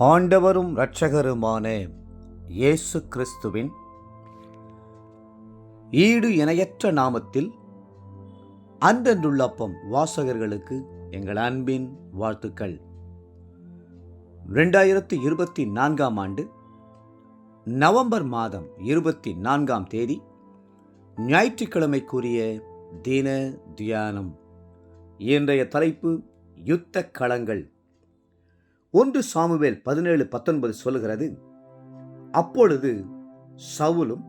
ஆண்டவரும் இரட்சகருமான இயேசு கிறிஸ்துவின் ஈடு இணையற்ற நாமத்தில் அன்றன்றுள்ளப்பம் வாசகர்களுக்கு எங்கள் அன்பின் வாழ்த்துக்கள். 2024 ஆண்டு நவம்பர் மாதம் 24 தேதி ஞாயிற்றுக்கிழமைக்குரிய தின தியானம். இன்றைய தலைப்பு யுத்த களங்கள். 1 சாமுவேல் 17:19 சொல்லுகிறது, அப்பொழுது சவுலும்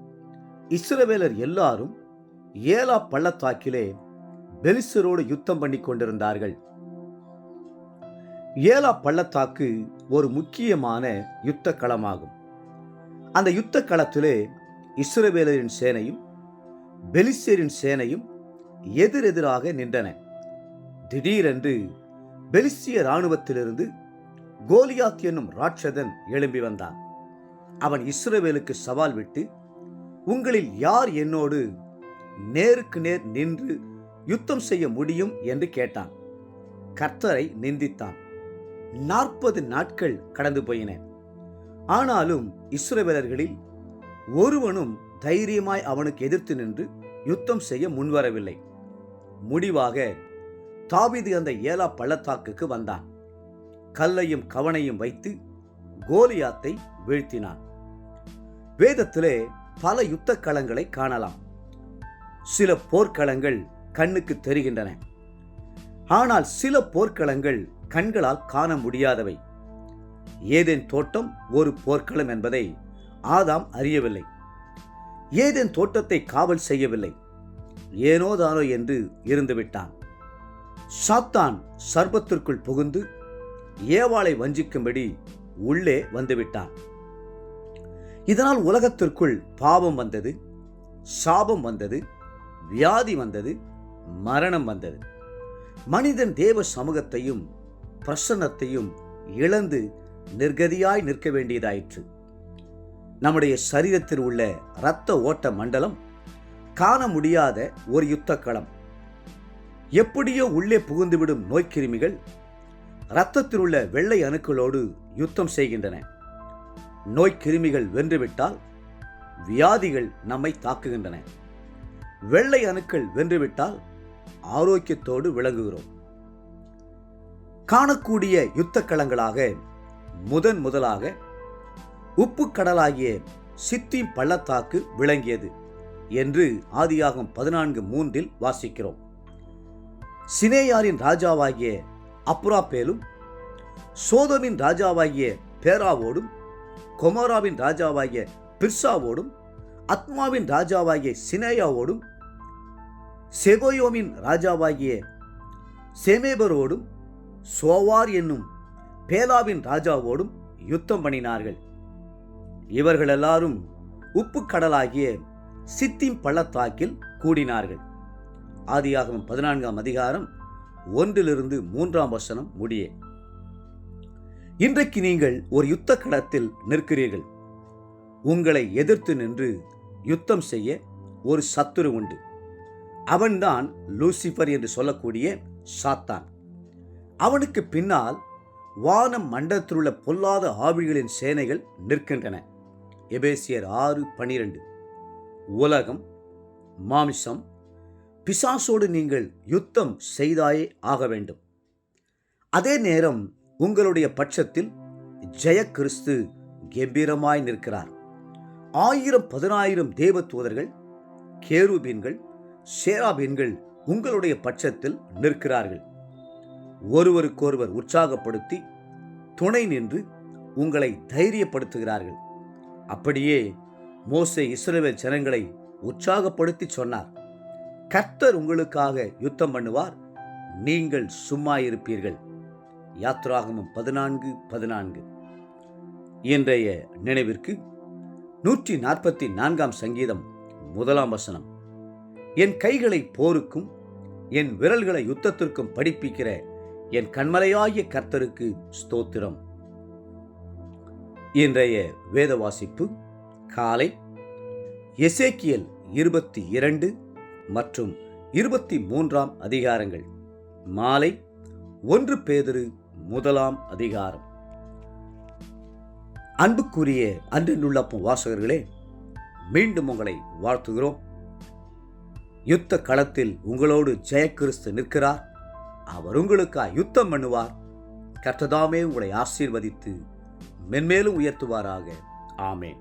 இஸ்ரவேலர் எல்லாரும் ஏலா பள்ளத்தாக்கிலே பெலிஸ்தரோடு யுத்தம் பண்ணி கொண்டிருந்தார்கள். ஏலா பள்ளத்தாக்கு ஒரு முக்கியமான யுத்த களமாகும். அந்த யுத்த களத்திலே இஸ்ரவேலரின் சேனையும் பெலிஸ்தரின் சேனையும் எதிரெதிராக நின்றன. திடீரென்று பெலிஸ்திய இராணுவத்திலிருந்து கோலியாத் என்னும் ராட்சதன் எழும்பி வந்தான். அவன் இஸ்ரவேலுக்கு சவால் விட்டு, உங்களில் யார் என்னோடு நேருக்கு நேர் நின்று யுத்தம் செய்ய முடியும் என்று கேட்டான். கர்த்தரை நிந்தித்தான். 40 நாட்கள் கடந்து போயின. ஆனாலும் இஸ்ரவேலர்களில் ஒருவனும் தைரியமாய் அவனுக்கு எதிர்த்து நின்று யுத்தம் செய்ய முன்வரவில்லை. முடிவாக தாவீது அந்த ஏலா பள்ளத்தாக்குக்கு வந்தான். கல்லையும் கவனையும் வைத்து கோலியாத்தை வீழ்த்தினான். வேதத்திலே பல யுத்த களங்களை காணலாம். சில போர்க்களங்கள் கண்ணுக்கு தெரிகின்றன. ஆனால் சில போர்க்களங்கள் கண்களால் காண முடியாதவை. ஏதேன் தோட்டம் ஒரு போர்க்களம் என்பதை ஆதாம் அறியவில்லை. ஏதேன் தோட்டத்தை காவல் செய்யவில்லை. ஏனோதானோ என்று இருந்துவிட்டான். சாத்தான் சர்ப்பத்திற்குள் புகுந்து ஏவாளை வஞ்சிக்கும்படி உள்ளே வந்துவிட்டான். இதனால் உலகத்திற்குள் பாவம் வந்தது, சாபம் வந்தது, வியாதி வந்தது, மரணம் வந்தது. மனிதன் தேவ சமூகத்தையும் பிரசன்னத்தையும் இழந்து நிர்கதியாய் நிற்க வேண்டியதாயிற்று. நம்முடைய சரீரத்தில் உள்ள இரத்த ஓட்ட மண்டலம் காண முடியாத ஒரு யுத்த களம். எப்படியோ உள்ளே புகுந்துவிடும் நோய்க்கிருமிகள் இரத்தத்தில் உள்ள வெள்ளை அணுக்களோடு யுத்தம் செய்கின்றன. நோய்க்கிருமிகள் வென்றுவிட்டால் வியாதிகள் நம்மை தாக்குகின்றன. வெள்ளை அணுக்கள் வென்றுவிட்டால் ஆரோக்கியத்தோடு விளங்குகிறோம். காணக்கூடிய யுத்த களங்களாக முதலாக உப்பு கடலாகிய சித்தீம் பள்ளத்தாக்கு விளங்கியது என்று ஆதியாகமம் 14:3 வாசிக்கிறோம். சினேயாரின் ராஜாவாகிய அப்ராப்பேலும் சோதோமின் ராஜாவாகிய பேராவோடும் கொமோராவின் ராஜாவாகிய பிர்சாவோடும் அத்மாவின் ராஜாவாகிய சினேயாவோடும் செபோயோமின் ராஜாவாகிய செமேபரோடும் சோவார் என்னும் பேலாவின் ராஜாவோடும் யுத்தம் பண்ணினார்கள். இவர்கள் எல்லாரும் உப்பு கடலாகிய சித்தீம் பள்ளத்தாக்கில் கூடினார்கள். ஆதியாகமம் 14 1-3 முடிய. இன்றைக்கு நீங்கள் ஒரு யுத்த களத்தில் நிற்கிறீர்கள். உங்களை எதிர்த்து நின்று யுத்தம் செய்ய ஒரு சத்துரு உண்டு. அவன்தான் லூசிபர் என்று சொல்லக்கூடிய சாத்தான். அவனுக்கு பின்னால் வானம் மண்டலத்திலுள்ள பொல்லாத ஆவிகளின் சேனைகள் நிற்கின்றன. எபேசியர் 6:12. உலகம், மாமிசம், பிசாசோடு நீங்கள் யுத்தம் செய்தாயே ஆக வேண்டும். அதே நேரம் உங்களுடைய பட்சத்தில் ஜெய கிறிஸ்து கம்பீரமாய் நிற்கிறார். 1000-10,000 தேவ தூதர்கள், கேருபீன்கள், சேராபீன்கள் உங்களுடைய பட்சத்தில் நிற்கிறார்கள். ஒருவருக்கொருவர் உற்சாகப்படுத்தி துணை நின்று உங்களை தைரியப்படுத்துகிறார்கள். அப்படியே மோசே இஸ்ரவேல் ஜனங்களை உற்சாகப்படுத்தி சொன்னார், கர்த்தர் உங்களுக்காக யுத்தம் பண்ணுவார், நீங்கள் சும்மா இருப்பீர்கள். யாத்ராகமம் 14:14. இன்றைய நினைவிற்கு 144 சங்கீதம் 1 என் கைகளை போருக்கும் என் விரல்களை யுத்தத்திற்கும் படிப்பிக்கிற என் கண்மலையாகிய கர்த்தருக்கு ஸ்தோத்திரம். இன்றைய வேத வாசிப்பு காலை எசேக்கியேல் 22 மற்றும் 23 அதிகாரங்கள். மாலை 1 பேதுரு 1 அதிகாரம். அன்புக்குரிய அன்றினுள்ளப்பும் வாசகர்களே, மீண்டும் உங்களை வாழ்த்துகிறோம். யுத்த களத்தில் உங்களோடு ஜெயக்கிறிஸ்து நிற்கிறார். அவர் உங்களுக்காக யுத்தம் பண்ணுவார். கர்த்ததாமே உங்களை ஆசீர்வதித்து மென்மேலும் உயர்த்துவாராக. ஆமேன்.